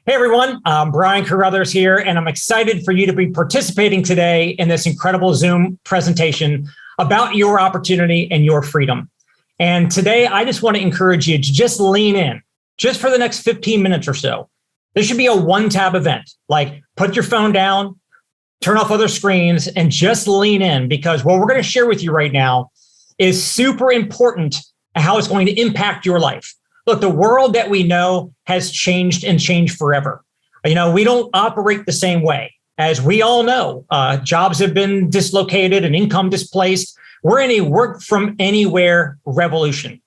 Hey everyone, Brian Carruthers here, and I'm excited for you to be participating today in this incredible Zoom presentation about your opportunity and your freedom. And today, I just want to encourage you to just lean in, just for the next 15 minutes or so. This should be a one-tab event, like put your phone down, turn off other screens, and just lean in, because what we're going to share with you right now is super important and how it's going to impact your life. Look, the world that we know has changed and changed forever. We don't operate the same way. As we all know, jobs have been dislocated and income displaced. We're in a work from anywhere revolution.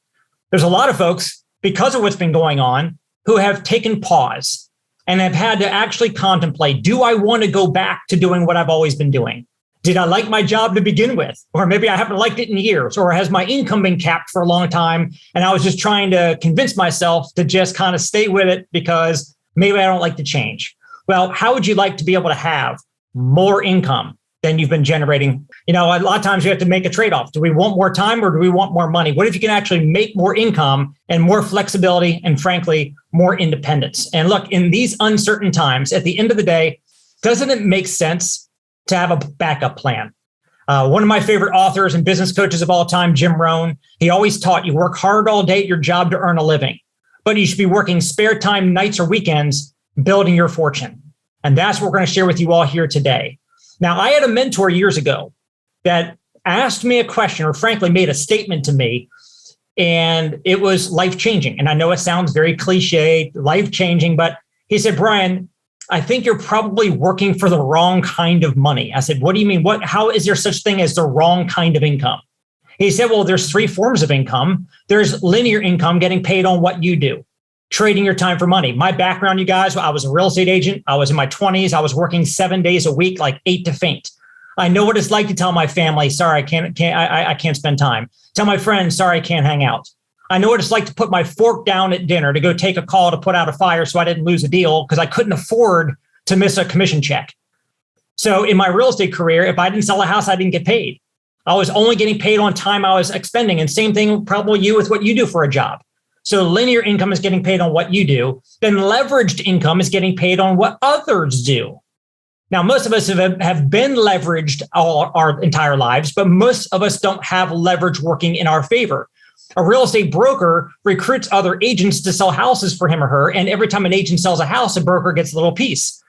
There's a lot of folks, because of what's been going on, who have taken pause and have had to actually contemplate, do I want to go back to doing what I've always been doing? Did I like my job to begin with? Or maybe I haven't liked it in years, or has my income been capped for a long time? And I was just trying to convince myself to just kind of stay with it because maybe I don't like to change. Well, how would you like to be able to have more income than you've been generating? A lot of times you have to make a trade-off. Do we want more time or do we want more money? What if you can actually make more income and more flexibility and, frankly, more independence? And look, in these uncertain times, at the end of the day, doesn't it make sense to have a backup plan? One of my favorite authors and business coaches of all time, Jim Rohn, he always taught you work hard all day at your job to earn a living, but you should be working spare time, nights or weekends, building your fortune. And that's what we're going to share with you all here today. Now, I had a mentor years ago that asked me a question, or frankly made a statement to me, and it was life-changing. And I know it sounds very cliche, life-changing, but he said, Brian, I think you're probably working for the wrong kind of money. I said, what do you mean? How is there such thing as the wrong kind of income? He said, well, there's three forms of income. There's linear income, getting paid on what you do, trading your time for money. My background, you guys, I was a real estate agent. I was in my 20s. I was working 7 days a week, like 8 to faint. I know what it's like to tell my family, sorry, I can't spend time. Tell my friends, sorry, I can't hang out. I know what it's like to put my fork down at dinner, to go take a call to put out a fire so I didn't lose a deal because I couldn't afford to miss a commission check. So in my real estate career, if I didn't sell a house, I didn't get paid. I was only getting paid on time I was expending. And same thing probably you with what you do for a job. So linear income is getting paid on what you do. Then leveraged income is getting paid on what others do. Now, most of us have been leveraged all our entire lives, but most of us don't have leverage working in our favor. A real estate broker recruits other agents to sell houses for him or her. And every time an agent sells a house, a broker gets a little piece.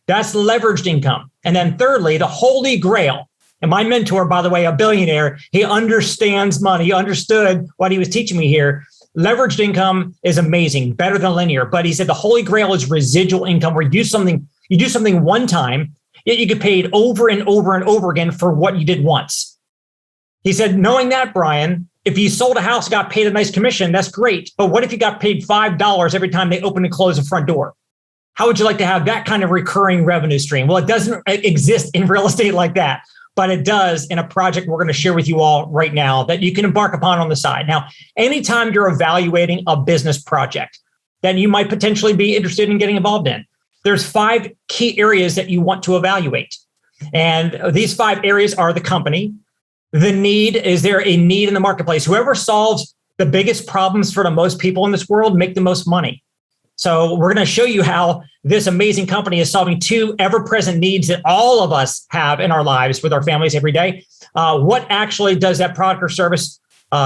That's leveraged income. And then thirdly, the holy grail. And my mentor, by the way, a billionaire, he understands money. He understood what he was teaching me here. Leveraged income is amazing, better than linear. But he said the holy grail is residual income, where you do something one time, yet you get paid over and over and over again for what you did once. He said, knowing that, Brian, if you sold a house, got paid a nice commission, that's great. But what if you got paid $5 every time they open and close the front door? How would you like to have that kind of recurring revenue stream? Well, it doesn't exist in real estate like that, but it does in a project we're going to share with you all right now that you can embark upon on the side. Now, anytime you're evaluating a business project that you might potentially be interested in getting involved in, there's 5 key areas that you want to evaluate. And these 5 areas are the company, the need. Is there a need in the marketplace? Whoever solves the biggest problems for the most people in this world make the most money. So we're going to show you how this amazing company is solving 2 ever-present needs that all of us have in our lives with our families every day. What actually does that product or service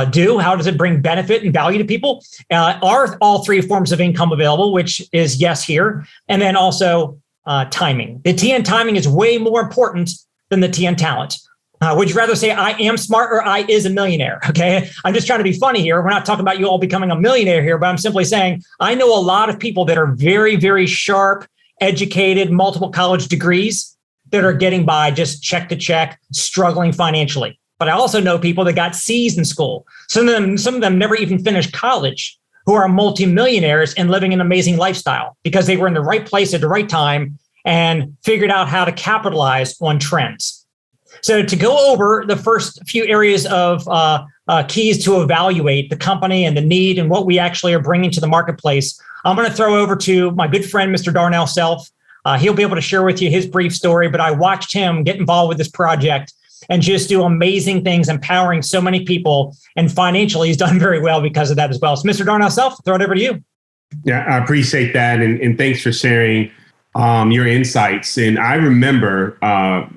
do? How does it bring benefit and value to people? Are all 3 forms of income available, which is yes here. And then also timing. The T in timing is way more important than the T in talent. Would you rather say I am smart or I is a millionaire? Okay, I'm just trying to be funny here. We're not talking about you all becoming a millionaire here, but I'm simply saying I know a lot of people that are very, very sharp, educated, multiple college degrees that are getting by just check to check, struggling financially. But I also know people that got C's in school. Some of them never even finished college, who are multimillionaires and living an amazing lifestyle because they were in the right place at the right time and figured out how to capitalize on trends. So to go over the first few areas of keys to evaluate the company and the need and what we actually are bringing to the marketplace, I'm going to throw over to my good friend, Mr. Darnell Self. He'll be able to share with you his brief story, but I watched him get involved with this project and just do amazing things, empowering so many people. And financially, he's done very well because of that as well. So Mr. Darnell Self, throw it over to you. Yeah, I appreciate that. And thanks for sharing your insights. And I remember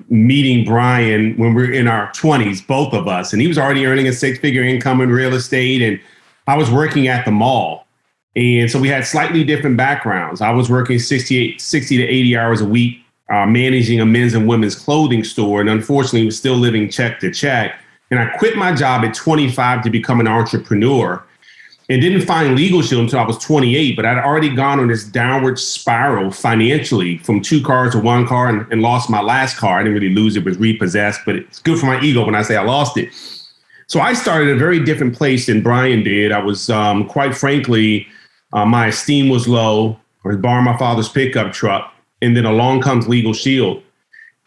meeting Brian when we were in our 20s, both of us, and he was already earning a six-figure income in real estate. And I was working at the mall. And so we had slightly different backgrounds. I was working 60 to 80 hours a week, managing a men's and women's clothing store. And unfortunately, was still living check to check. And I quit my job at 25 to become an entrepreneur. And didn't find LegalShield until I was 28, but I'd already gone on this downward spiral financially from 2 cars to 1 car and lost my last car. I didn't really lose it, was repossessed, but it's good for my ego when I say I lost it. So I started a very different place than Brian did. I was, quite frankly, my esteem was low. I was borrowing my father's pickup truck, and then along comes LegalShield.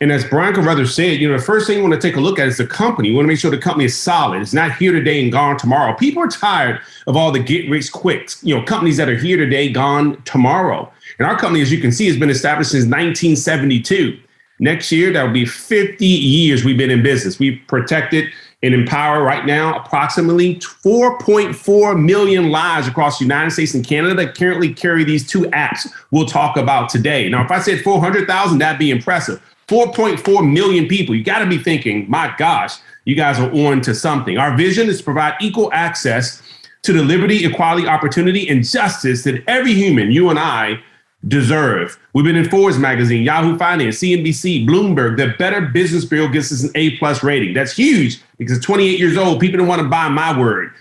And as Brian Carruthers said, the first thing you want to take a look at is the company. You want to make sure the company is solid. It's not here today and gone tomorrow. People are tired of all the get rich quicks, companies that are here today, gone tomorrow. And our company, as you can see, has been established since 1972. Next year, that will be 50 years we've been in business. We've protected and empower right now approximately 4.4 million lives across the United States and Canada that currently carry these 2 apps we'll talk about today. Now, if I said 400,000, that'd be impressive. 4.4 million people. You got to be thinking, my gosh, you guys are on to something. Our vision is to provide equal access to the liberty, equality, opportunity, and justice that every human, you and I, deserve. We've been in Forbes magazine, Yahoo Finance, CNBC, Bloomberg. The Better Business Bureau gives us an A+ rating. That's huge because at 28 years old, people don't want to buy my word.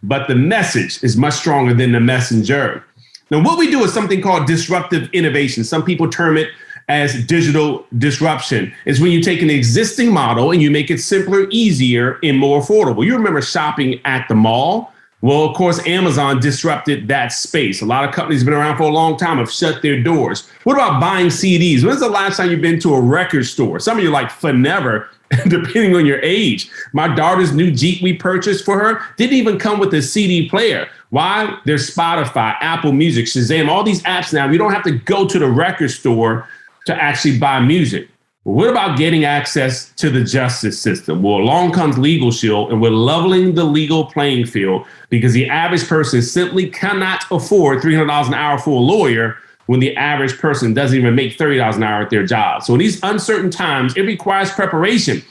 But the message is much stronger than the messenger. Now, what we do is something called disruptive innovation. Some people term it as digital disruption. Is when you take an existing model and you make it simpler, easier, and more affordable. You remember shopping at the mall? Well, of course, Amazon disrupted that space. A lot of companies have been around for a long time, have shut their doors. What about buying CDs? When's the last time you've been to a record store? Some of you are like, for never, depending on your age. My daughter's new Jeep we purchased for her didn't even come with a CD player. Why? There's Spotify, Apple Music, Shazam, all these apps now. You don't have to go to the record store to actually buy music. Well, what about getting access to the justice system? Well, along comes LegalShield, and we're leveling the legal playing field because the average person simply cannot afford $300 an hour for a lawyer when the average person doesn't even make $30 an hour at their job. So in these uncertain times, it requires preparation.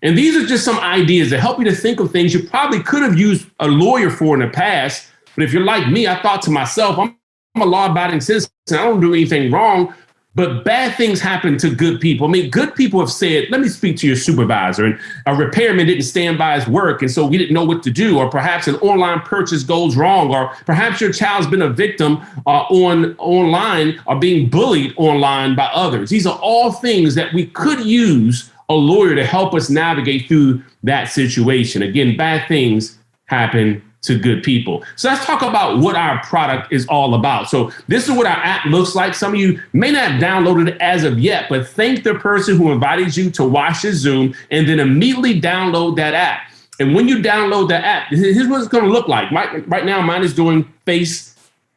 And these are just some ideas that help you to think of things you probably could have used a lawyer for in the past. But if you're like me, I thought to myself, I'm a law-abiding citizen. I don't do anything wrong. But bad things happen to good people. I mean, good people have said, let me speak to your supervisor. And a repairman didn't stand by his work, and so we didn't know what to do. Or perhaps an online purchase goes wrong. Or perhaps your child's been a victim online or being bullied online by others. These are all things that we could use a lawyer to help us navigate through that situation. Again, bad things happen to good people. So let's talk about what our product is all about. So this is what our app looks like. Some of you may not have downloaded it as of yet, but thank the person who invited you to watch this Zoom and then immediately download that app. And when you download that app, here's what it's going to look like. Right now, mine is doing Face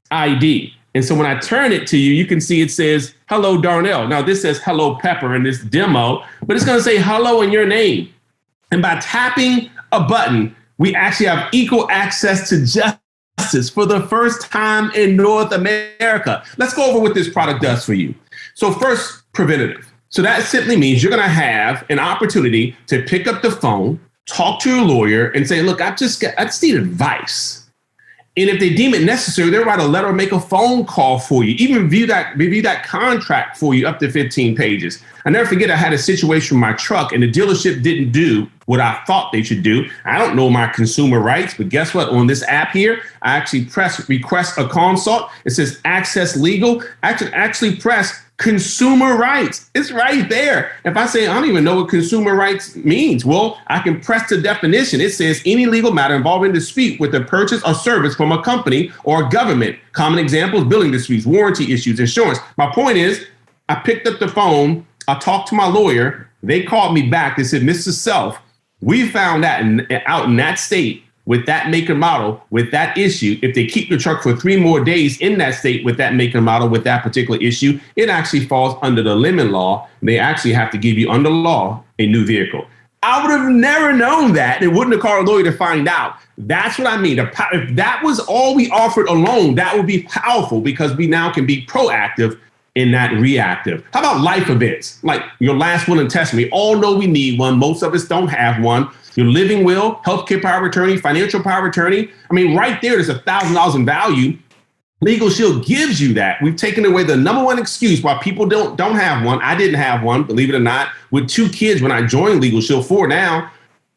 ID. And so when I turn it to you, you can see it says, hello, Darnell. Now this says hello, Pepper in this demo, but it's going to say hello in your name. And by tapping a button, we actually have equal access to justice for the first time in North America. Let's go over what this product does for you. So first, preventative. So that simply means you're going to have an opportunity to pick up the phone, talk to your lawyer and say, look, I just need advice. And if they deem it necessary, they'll write a letter or make a phone call for you, even review that contract for you up to 15 pages. I never forget, I had a situation with my truck and the dealership didn't do what I thought they should do. I don't know my consumer rights, but guess what? On this app here, I actually press request a consult. It says access legal. I can actually press consumer rights. It's right there. If I say, I don't even know what consumer rights means, well, I can press the definition. It says any legal matter involving dispute with the purchase or service from a company or government. Common examples, billing disputes, warranty issues, insurance. My point is, I picked up the phone, I talked to my lawyer, they called me back, they said, Mr. Self, we found that out in that state with that make and model, with that issue, if they keep the truck for 3 more days in that state with that make and model, with that particular issue, it actually falls under the lemon law. They actually have to give you under law a new vehicle. I would have never known that. It wouldn't have called a lawyer to find out. That's what I mean. If that was all we offered alone, that would be powerful because we now can be proactive and not reactive. How about life events? Like your last will and testament. We all know we need one. Most of us don't have one. Your living will, healthcare power of attorney, financial power of attorney. I mean, right there's $1,000 in value. Legal Shield gives you that. We've taken away the number one excuse why people don't have one. I didn't have one, believe it or not, with 2 kids when I joined Legal Shield, 4 now.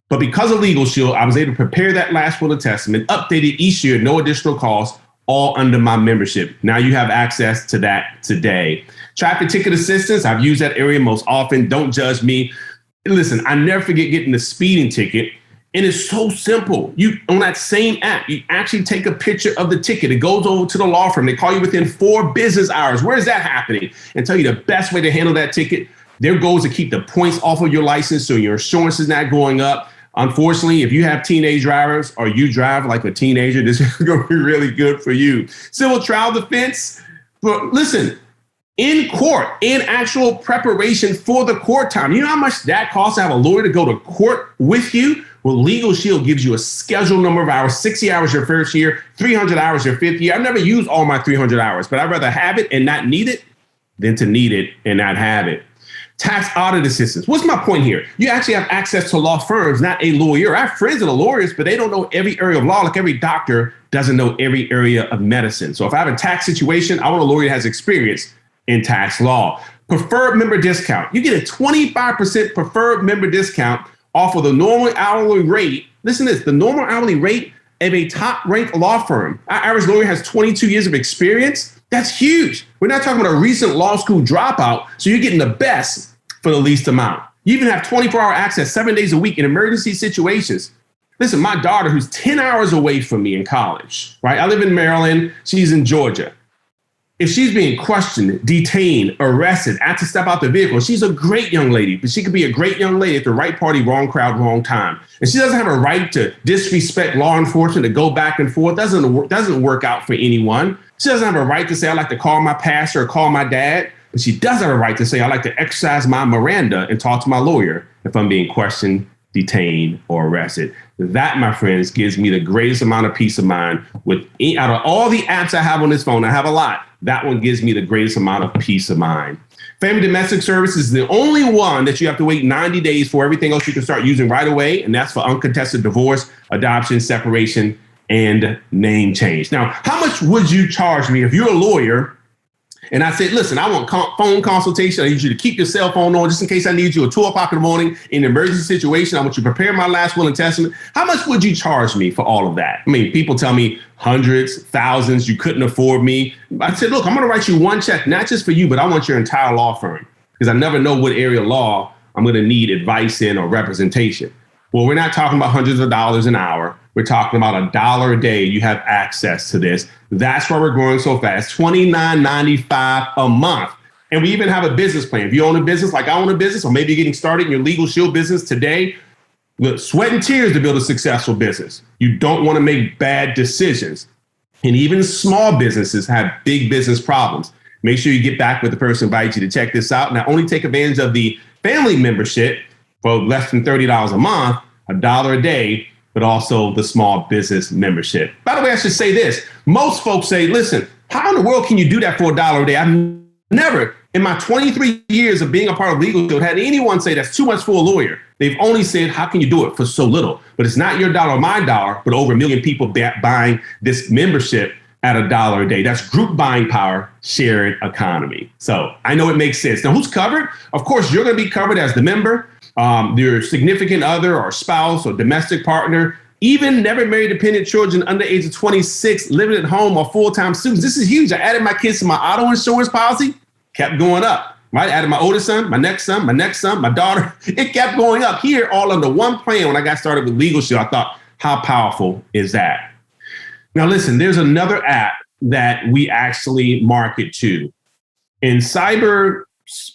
But because of Legal Shield, I was able to prepare that last will and testament, updated each year, no additional cost, all under my membership. Now you have access to that today. Traffic ticket assistance, I've used that area most often. Don't judge me. Listen, I never forget getting the speeding ticket. And it's so simple. You on that same app, you actually take a picture of the ticket. It goes over to the law firm. They call you within 4 business hours. Where is that happening? And tell you the best way to handle that ticket. Their goal is to keep the points off of your license so your insurance is not going up. Unfortunately, if you have teenage drivers or you drive like a teenager, this is going to be really good for you. Civil trial defense. But listen, in court, in actual preparation for the court time, you know how much that costs to have a lawyer to go to court with you? Well, Legal Shield gives you a scheduled number of hours, 60 hours your first year, 300 hours your 5th year. I've never used all my 300 hours, but I'd rather have it and not need it than to need it and not have it. Tax audit assistance. What's my point here? You actually have access to law firms, not a lawyer. I have friends that are lawyers, but they don't know every area of law. Like every doctor doesn't know every area of medicine. So if I have a tax situation, I want a lawyer that has experience in tax law. Preferred member discount. You get a 25% preferred member discount off of the normal hourly rate. Listen to this, the normal hourly rate of a top ranked law firm. Our average lawyer has 22 years of experience. That's huge. We're not talking about a recent law school dropout. So you're getting the best for the least amount. You even have 24-hour access 7 days a week in emergency situations. Listen, my daughter, who's 10 hours away from me in college, right? I live in Maryland. She's in Georgia. If she's being questioned, detained, arrested, asked to step out the vehicle, she's a great young lady, but she could be a great young lady at the right party, wrong crowd, wrong time. And she doesn't have a right to disrespect law enforcement, to go back and forth. Doesn't work out for anyone. She doesn't have a right to say, I like to call my pastor or call my dad. But she does have a right to say, I like to exercise my Miranda and talk to my lawyer if I'm being questioned, detained, or arrested. That, my friends, gives me the greatest amount of peace of mind. Out of all the apps I have on this phone, I have a lot. That one gives me the greatest amount of peace of mind. Family domestic services is the only one that you have to wait 90 days for. Everything else you can start using right away. And that's for uncontested divorce, adoption, separation, and name change. Now, how much would you charge me if you're a lawyer and I said, listen, I want phone consultation. I need you to keep your cell phone on just in case I need you at 2 o'clock in the morning in an emergency situation. I want you to prepare my last will and testament. How much would you charge me for all of that? I mean, people tell me hundreds, thousands, you couldn't afford me. I said, look, I'm going to write you one check, not just for you, but I want your entire law firm because I never know what area of law I'm going to need advice in or representation. Well, we're not talking about hundreds of dollars an hour. We're talking about $1 a day. You have access to this. That's why we're growing so fast. $29.95 a month. And we even have a business plan. If you own a business like I own a business, or maybe you're getting started in your Legal Shield business today, with sweat and tears to build a successful business. You don't want to make bad decisions. And even small businesses have big business problems. Make sure you get back with the person who invites you to check this out. Not only take advantage of the family membership for less than $30 a month, $1 a day, but also the small business membership. By the way, I should say this. Most folks say, listen, how in the world can you do that for $1 a day? I've never, in my 23 years of being a part of Legal Shield, had anyone say that's too much for a lawyer. They've only said, how can you do it for so little? But it's not your dollar, my dollar, but over 1 million people buying this membership at $1 a day. That's group buying power, shared economy. So I know it makes sense. Now, who's covered? Of course, you're going to be covered as the member. Your significant other or spouse or domestic partner, even never married dependent children under the age of 26, living at home or full-time students. This is huge. I added my kids to my auto insurance policy, kept going up. Right? I added my oldest son, my next son, my daughter. It kept going up here all under one plan. When I got started with Legal Shield, I thought, how powerful is that? Now, listen, there's another app that we actually market to. And cyber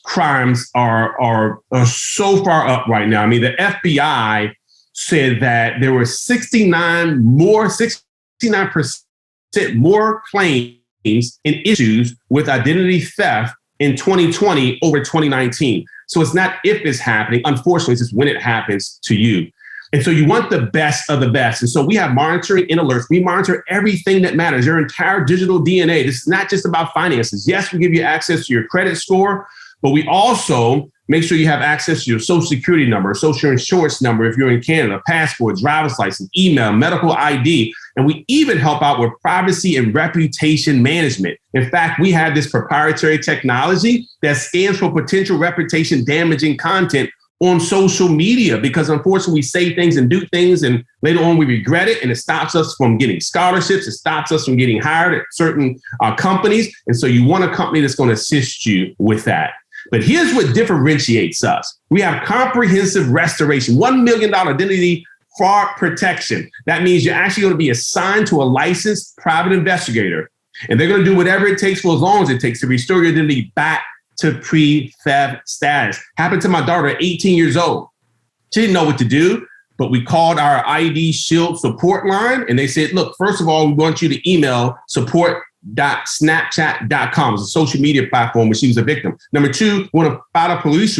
crimes are so far up right now. I mean, the FBI said that there were 69% more claims and issues with identity theft in 2020 over 2019. So it's not if it's happening. Unfortunately, it's just when it happens to you. And so you want the best of the best. And so we have monitoring and alerts. We monitor everything that matters, your entire digital DNA. This is not just about finances. Yes, we give you access to your credit score, but we also make sure you have access to your social security number, social insurance number if you're in Canada, passport, driver's license, email, medical ID. And we even help out with privacy and reputation management. In fact, we have this proprietary technology that scans for potential reputation damaging content on social media, because unfortunately we say things and do things and later on we regret it, and it stops us from getting scholarships. It stops us from getting hired at certain companies. And so you want a company that's going to assist you with that. But here's what differentiates us. We have comprehensive restoration, $1 million identity fraud protection. That means you're actually going to be assigned to a licensed private investigator, and they're going to do whatever it takes for as long as it takes to restore your identity back to pre-theft status. Happened to my daughter at 18 years old. She didn't know what to do, but we called our IDShield support line, and they said, look, first of all, we want you to email support.snapchat.com. It's a social media platform where she was a victim. Number two, we want to file a police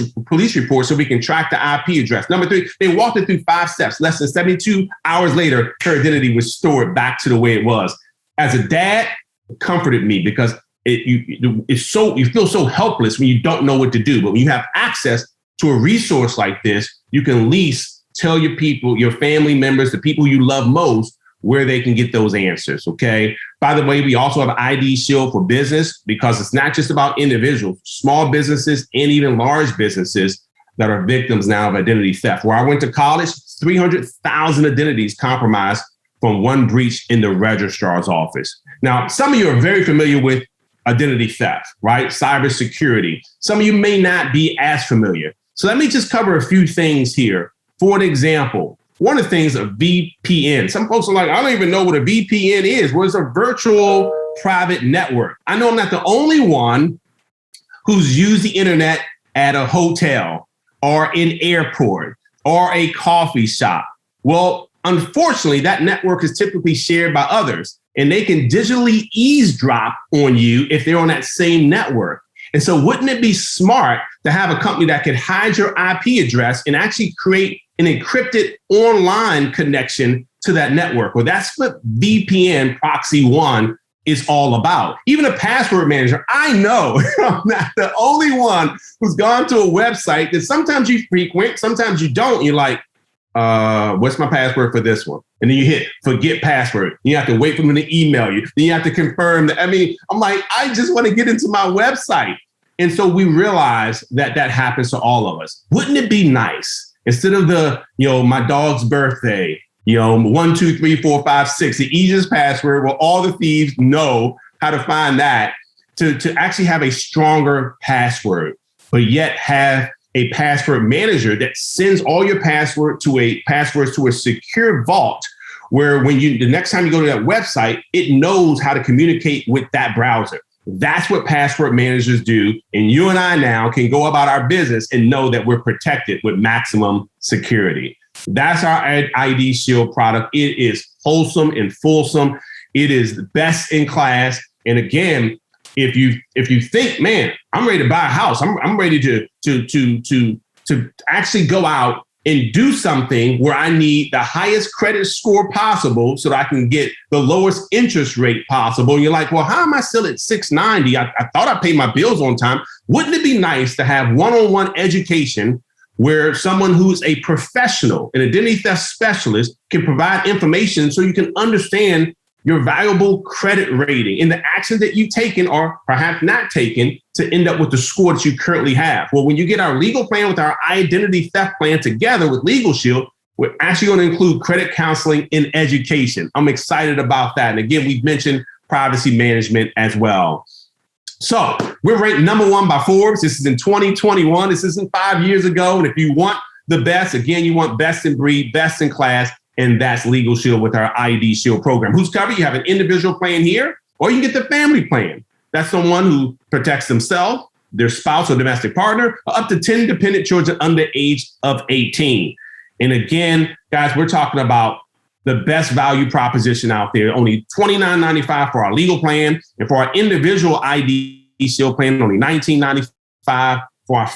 report so we can track the IP address. Number three, they walked her through 5 steps. Less than 72 hours later, her identity was stored back to the way it was. As a dad, it comforted me because you feel so helpless when you don't know what to do. But when you have access to a resource like this, you can at least tell your people, your family members, the people you love most, where they can get those answers. Okay. By the way, we also have IDShield for business, because it's not just about individuals, small businesses and even large businesses that are victims now of identity theft. Where I went to college, 300,000 identities compromised from one breach in the registrar's office. Now, some of you are very familiar with identity theft, right? Cybersecurity. Some of you may not be as familiar. So let me just cover a few things here. For an example, one of the things, a VPN. Some folks are like, I don't even know what a VPN is. Well, it's a virtual private network. I know I'm not the only one who's used the internet at a hotel or an airport or a coffee shop. Well, unfortunately, that network is typically shared by others, and they can digitally eavesdrop on you if they're on that same network. And so wouldn't it be smart to have a company that could hide your IP address and actually create an encrypted online connection to that network? Well, that's what VPN Proxy One is all about. Even a password manager, I know I'm not the only one who's gone to a website that sometimes you frequent, sometimes you don't. You're like, what's my password for this one? And then you hit forget password. You have to wait for them to email you. Then you have to confirm that. I mean, I'm like, I just want to get into my website. And so we realize that that happens to all of us. Wouldn't it be nice, instead of my dog's birthday, 1, 2, 3, 4, 5, 6, the easiest password where all the thieves know how to find that, to actually have a stronger password, but yet have a password manager that sends all your passwords to a secure vault, where the next time you go to that website, it knows how to communicate with that browser. That's what password managers do. And you and I now can go about our business and know that we're protected with maximum security. That's our IDShield product. It is wholesome and fulsome. It is the best in class. And again, if you think, man, I'm ready to buy a house, I'm ready to actually go out and do something where I need the highest credit score possible so that I can get the lowest interest rate possible. And you're like, well, how am I still at 690? I thought I paid my bills on time. Wouldn't it be nice to have one-on-one education where someone who's a professional, an identity theft specialist, can provide information so you can understand your valuable credit rating and the actions that you've taken or perhaps not taken to end up with the score that you currently have? Well, when you get our legal plan with our identity theft plan together with LegalShield, we're actually going to include credit counseling and education. I'm excited about that. And again, we've mentioned privacy management as well. So we're ranked #1 by Forbes. This is in 2021. This isn't 5 years ago. And if you want the best, again, you want best in breed, best in class, and that's LegalShield with our IDShield program. Who's covered? You have an individual plan here, or you can get the family plan. That's someone who protects themselves, their spouse or domestic partner, or up to 10 dependent children under the age of 18. And again, guys, we're talking about the best value proposition out there. Only $29.95 for our legal plan, and for our individual IDShield plan, only $19.95 for our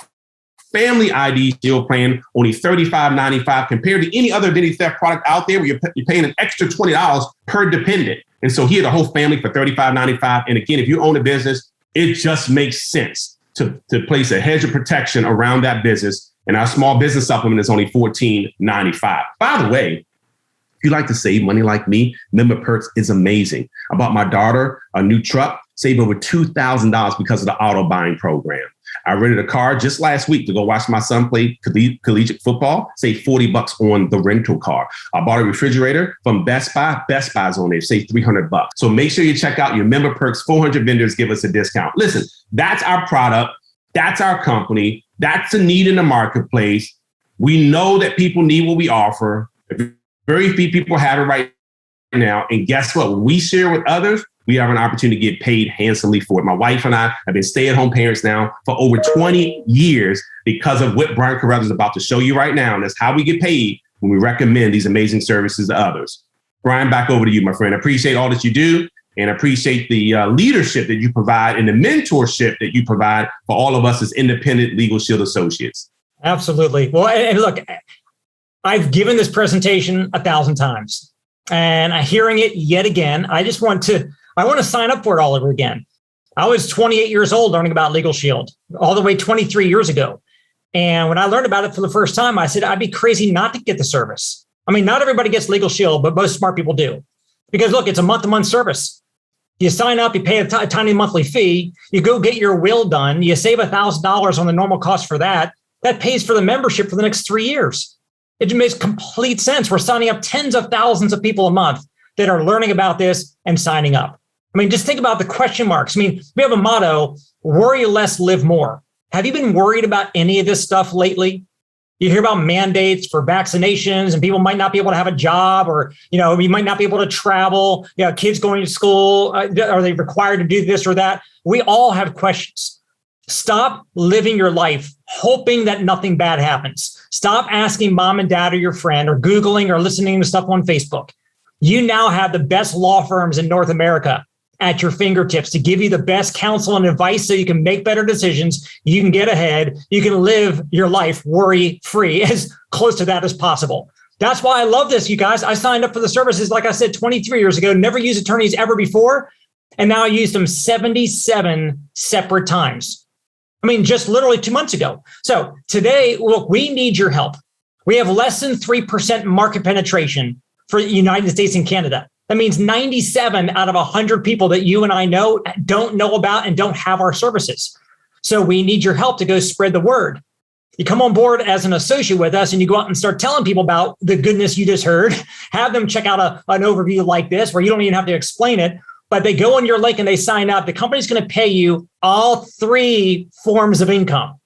family ID Shield plan, only $35.95 compared to any other identity theft product out there where you're paying an extra $20 per dependent. And so he had a whole family for $35.95. And again, if you own a business, it just makes sense to place a hedge of protection around that business. And our small business supplement is only $14.95. By the way, if you like to save money like me, Member Perks is amazing. I bought my daughter a new truck, saved over $2,000 because of the auto buying program. I rented a car just last week to go watch my son play collegiate football, saved $40 on the rental car. I bought a refrigerator from Best Buy. Best Buy's on there, saved $300. So make sure you check out your Member Perks. 400 vendors give us a discount. Listen, that's our product. That's our company. That's a need in the marketplace. We know that people need what we offer. Very few people have it right now. And guess what? When we share with others, we have an opportunity to get paid handsomely for it. My wife and I have been stay-at-home parents now for over 20 years because of what Brian Carruthers is about to show you right now. And that's how we get paid when we recommend these amazing services to others. Brian, back over to you, my friend. I appreciate all that you do and appreciate the leadership that you provide and the mentorship that you provide for all of us as independent Legal Shield associates. Absolutely. Well, and look, I've given this presentation 1,000 times and hearing it yet again, I want to sign up for it all over again. I was 28 years old learning about Legal Shield all the way 23 years ago. And when I learned about it for the first time, I said, I'd be crazy not to get the service. I mean, not everybody gets Legal Shield, but most smart people do. Because look, it's a month-to-month service. You sign up, you pay a tiny monthly fee, you go get your will done, you save $1,000 on the normal cost for that. That pays for the membership for the next 3 years. It makes complete sense. We're signing up tens of thousands of people a month that are learning about this and signing up. I mean, just think about the question marks. I mean, we have a motto, worry less, live more. Have you been worried about any of this stuff lately? You hear about mandates for vaccinations and people might not be able to have a job or, you might not be able to travel. Kids going to school, are they required to do this or that? We all have questions. Stop living your life hoping that nothing bad happens. Stop asking mom and dad or your friend or Googling or listening to stuff on Facebook. You now have the best law firms in North America at your fingertips to give you the best counsel and advice so you can make better decisions. You can get ahead. You can live your life worry-free, as close to that as possible. That's why I love this, you guys. I signed up for the services, like I said, 23 years ago, never used attorneys ever before. And now I used them 77 separate times. I mean, just literally 2 months ago. So today, look, we need your help. We have less than 3% market penetration for the United States and Canada. That means 97 out of 100 people that you and I know don't know about and don't have our services. So we need your help to go spread the word. You come on board as an associate with us and you go out and start telling people about the goodness you just heard. Have them check out an overview like this where you don't even have to explain it, but they go on your link and they sign up. The company's going to pay you all 3 forms of income.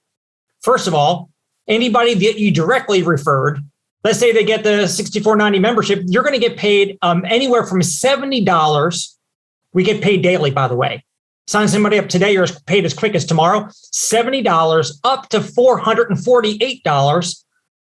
First of all, anybody that you directly referred, let's say they get the $64.90 membership, you're going to get paid anywhere from $70. We get paid daily, by the way. Sign somebody up today, you're paid as quick as tomorrow. $70 up to $448.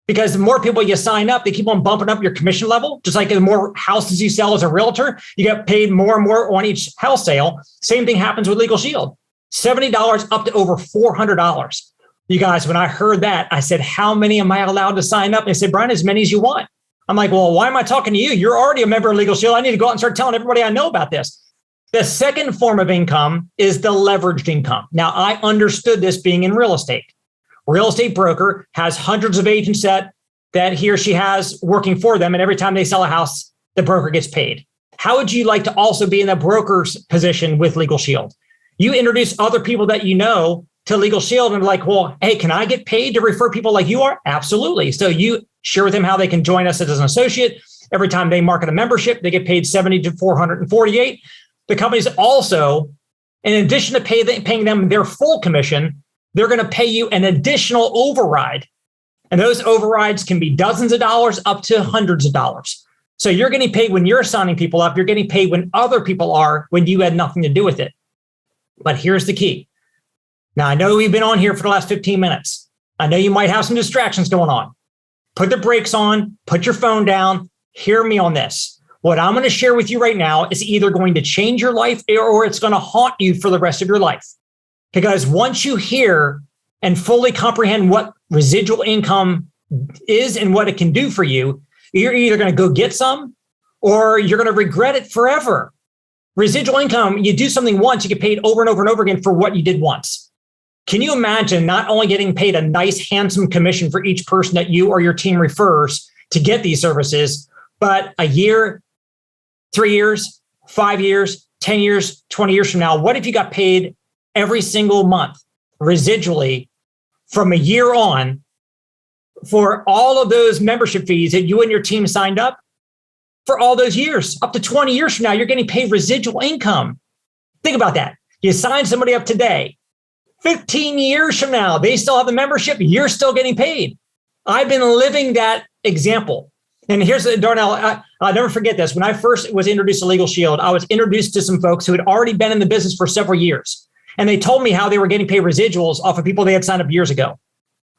Because the more people you sign up, they keep on bumping up your commission level. Just like the more houses you sell as a realtor, you get paid more and more on each house sale. Same thing happens with Legal Shield. $70 up to over $400. You guys, when I heard that, I said, how many am I allowed to sign up? And they said, Brian, as many as you want. I'm like, well, why am I talking to you? You're already a member of Legal Shield. I need to go out and start telling everybody I know about this. The second form of income is the leveraged income. Now, I understood this being in real estate. Real estate broker has hundreds of agents that he or she has working for them. And every time they sell a house, the broker gets paid. How would you like to also be in the broker's position with Legal Shield? You introduce other people that you know to Legal Shield and like, well, hey, can I get paid to refer people like you are? Absolutely. So you share with them how they can join us as an associate. Every time they market a membership, they get paid $70 to $448. The company's also, in addition to paying them their full commission, they're going to pay you an additional override. And those overrides can be dozens of dollars up to hundreds of dollars. So you're getting paid when you're signing people up. You're getting paid when other people are, when you had nothing to do with it. But here's the key. Now, I know we've been on here for the last 15 minutes. I know you might have some distractions going on. Put the brakes on, put your phone down, hear me on this. What I'm going to share with you right now is either going to change your life or it's going to haunt you for the rest of your life. Because once you hear and fully comprehend what residual income is and what it can do for you, you're either going to go get some or you're going to regret it forever. Residual income, you do something once, you get paid over and over and over again for what you did once. Can you imagine not only getting paid a nice, handsome commission for each person that you or your team refers to get these services, but a year, 3 years, 5 years, 10 years, 20 years from now, what if you got paid every single month residually from a year on for all of those membership fees that you and your team signed up for all those years? Up to 20 years from now, you're getting paid residual income. Think about that. You sign somebody up today. 15 years from now, they still have the membership. You're still getting paid. I've been living that example. And here's Darnell, I'll never forget this. When I first was introduced to Legal Shield, I was introduced to some folks who had already been in the business for several years. And they told me how they were getting paid residuals off of people they had signed up years ago.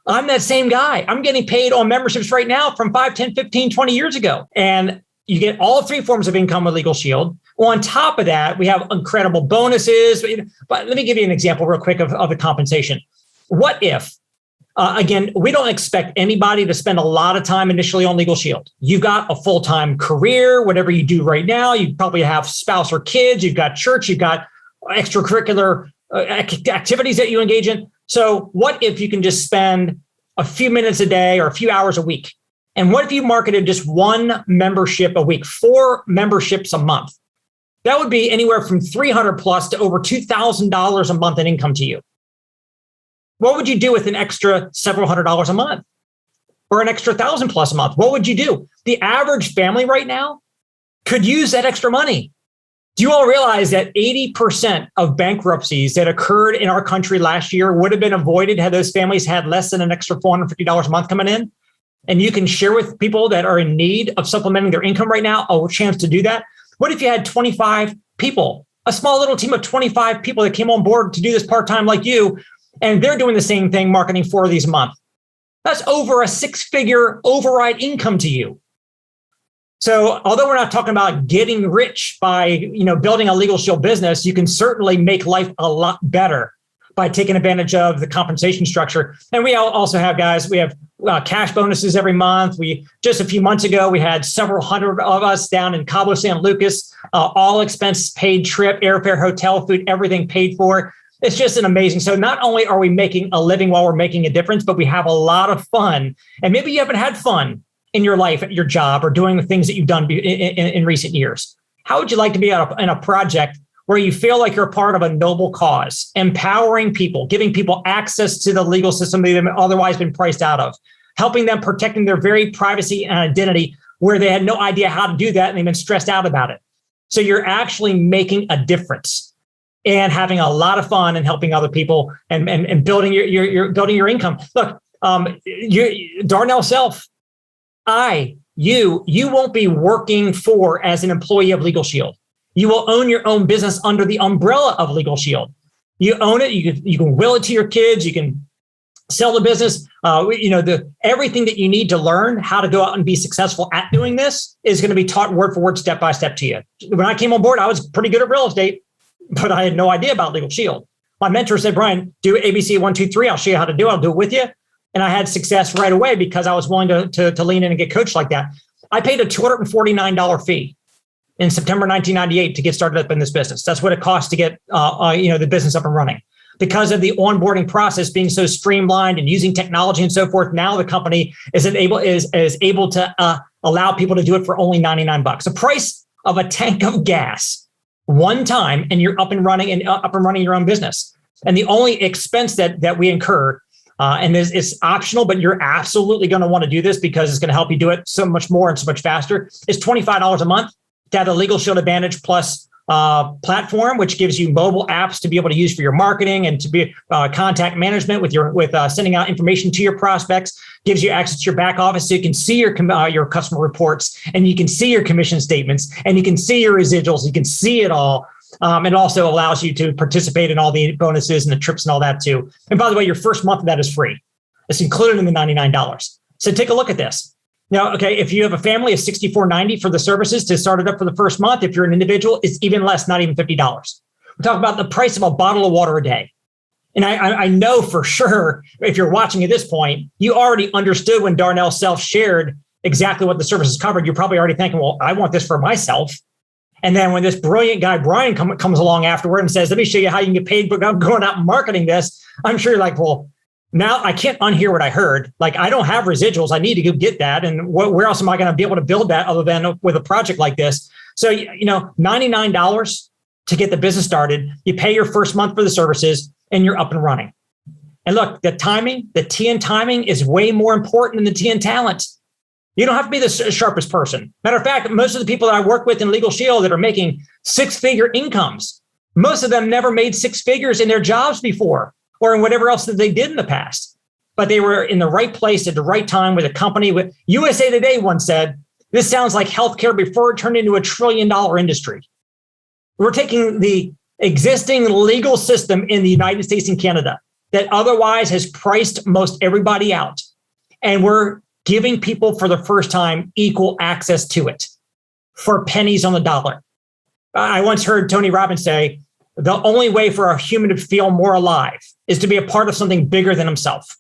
I'm that same guy. I'm getting paid on memberships right now from 5, 10, 15, 20 years ago. And you get all three forms of income with Legal Shield. On top of that, we have incredible bonuses. But let me give you an example real quick of the compensation. What if, again, we don't expect anybody to spend a lot of time initially on Legal Shield. You've got a full-time career, whatever you do right now. You probably have spouse or kids. You've got church. You've got extracurricular activities that you engage in. So what if you can just spend a few minutes a day or a few hours a week? And what if you marketed just one membership a week, 4 memberships a month? That would be anywhere from $300 plus to over $2,000 a month in income to you. What would you do with an extra several $100s a month or an extra $1,000 plus a month? What would you do? The average family right now could use that extra money. Do you all realize that 80% of bankruptcies that occurred in our country last year would have been avoided had those families had less than an extra $450 a month coming in? And you can share with people that are in need of supplementing their income right now a chance to do that. What if you had 25 people, a small little team of 25 people that came on board to do this part-time like you, and they're doing the same thing, marketing 4 of these a month? That's over a 6-figure override income to you. So although we're not talking about getting rich by, building a Legal Shield business, you can certainly make life a lot better by taking advantage of the compensation structure. And we also have, guys, we have cash bonuses every month. Just a few months ago, we had several hundred of us down in Cabo San Lucas, all expense paid trip, airfare, hotel, food, everything paid for. It's just an amazing. So not only are we making a living while we're making a difference, but we have a lot of fun. And maybe you haven't had fun in your life, at your job, or doing the things that you've done in recent years. How would you like to be in a project where you feel like you're a part of a noble cause, empowering people, giving people access to the legal system they've otherwise been priced out of, helping them, protecting their very privacy and identity where they had no idea how to do that and they've been stressed out about it? So you're actually making a difference and having a lot of fun and helping other people and building building your income. Look, Darnell Self, you won't be working for as an employee of Legal Shield. You will own your own business under the umbrella of Legal Shield. You own it. You can will it to your kids. You can sell the business. Everything that you need to learn how to go out and be successful at doing this is going to be taught word for word, step by step to you. When I came on board, I was pretty good at real estate, but I had no idea about Legal Shield. My mentor said, Brian, do ABC 1, 2, 3. I'll show you how to do it. I'll do it with you. And I had success right away because I was willing to lean in and get coached like that. I paid a $249 fee in September 1998 to get started up in this business. That's what it costs to get the business up and running. Because of the onboarding process being so streamlined and using technology and so forth, now the company is able to allow people to do it for only $99. The price of a tank of gas one time, and you're up and running your own business. And the only expense that we incur, and this is optional, but you're absolutely going to want to do this because it's going to help you do it so much more and so much faster, is $25 a month to have the Legal Shield Advantage Plus platform, which gives you mobile apps to be able to use for your marketing and to be contact management with sending out information to your prospects. Gives you access to your back office so you can see your customer reports, and you can see your commission statements, and you can see your residuals. You can see it all. It also allows you to participate in all the bonuses and the trips and all that too. And by the way, your first month of that is free. It's included in the $99. So take a look at this. Now, okay, if you have a family, it's $64.90 for the services to start it up for the first month. If you're an individual, it's even less, not even $50. We're talking about the price of a bottle of water a day. And I know for sure, if you're watching at this point, you already understood when Darnell Self shared exactly what the services covered. You're probably already thinking, well, I want this for myself. And then when this brilliant guy, Brian, comes along afterward and says, let me show you how you can get paid, but I'm going out and marketing this. I'm sure you're like, well, now I can't unhear what I heard. Like, I don't have residuals. I need to go get that. And where else am I going to be able to build that other than with a project like this? So, $99 to get the business started. You pay your first month for the services and you're up and running. And look, the TN timing is way more important than the TN talent. You don't have to be the sharpest person. Matter of fact, most of the people that I work with in Legal Shield that are making six-figure incomes, most of them never made six figures in their jobs before or in whatever else that they did in the past. But they were in the right place at the right time with a company. With USA Today once said, this sounds like healthcare before it turned into $1 trillion industry. We're taking the existing legal system in the United States and Canada that otherwise has priced most everybody out. And we're giving people for the first time equal access to it for pennies on the dollar. I once heard Tony Robbins say, the only way for a human to feel more alive is to be a part of something bigger than himself.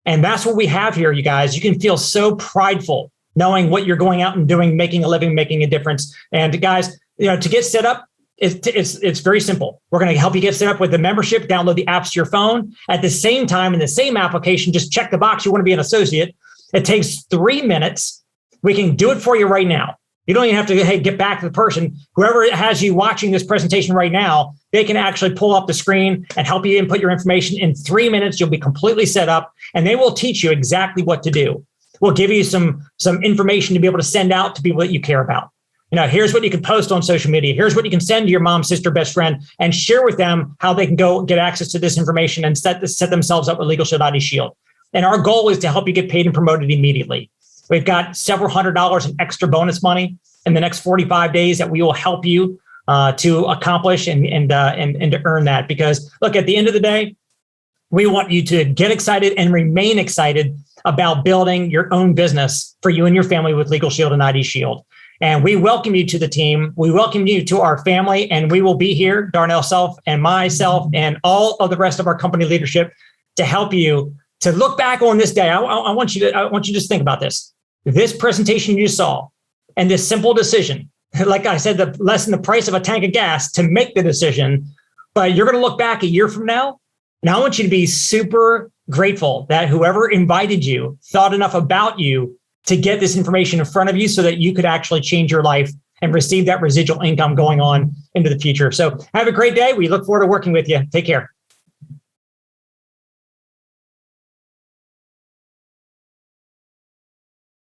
And that's what we have here, you guys. You can feel so prideful knowing what you're going out and doing, making a living, making a difference. And guys, to get set up, it's very simple. We're going to help you get set up with the membership, download the apps to your phone. At the same time, in the same application, just check the box. You want to be an associate. It takes 3 minutes. We can do it for you right now. You don't even have to get back to the person. Whoever has you watching this presentation right now, they can actually pull up the screen and help you input your information. In 3 minutes, you'll be completely set up, and they will teach you exactly what to do. We'll give you some information to be able to send out to people that you care about. Here's what you can post on social media. Here's what you can send to your mom, sister, best friend, and share with them how they can go get access to this information and set themselves up with Legal Shield ID Shield. And our goal is to help you get paid and promoted immediately. We've got several $100s in extra bonus money in the next 45 days that we will help you to accomplish and to earn that. Because look, at the end of the day, we want you to get excited and remain excited about building your own business for you and your family with Legal Shield and ID Shield. And we welcome you to the team. We welcome you to our family, and we will be here, Darnell Self and myself and all of the rest of our company leadership, to help you to look back on this day. I want you to just think about this. This presentation you saw and this simple decision, like I said, less than the price of a tank of gas to make the decision, but you're going to look back a year from now. And I want you to be super grateful that whoever invited you thought enough about you to get this information in front of you so that you could actually change your life and receive that residual income going on into the future. So have a great day. We look forward to working with you. Take care.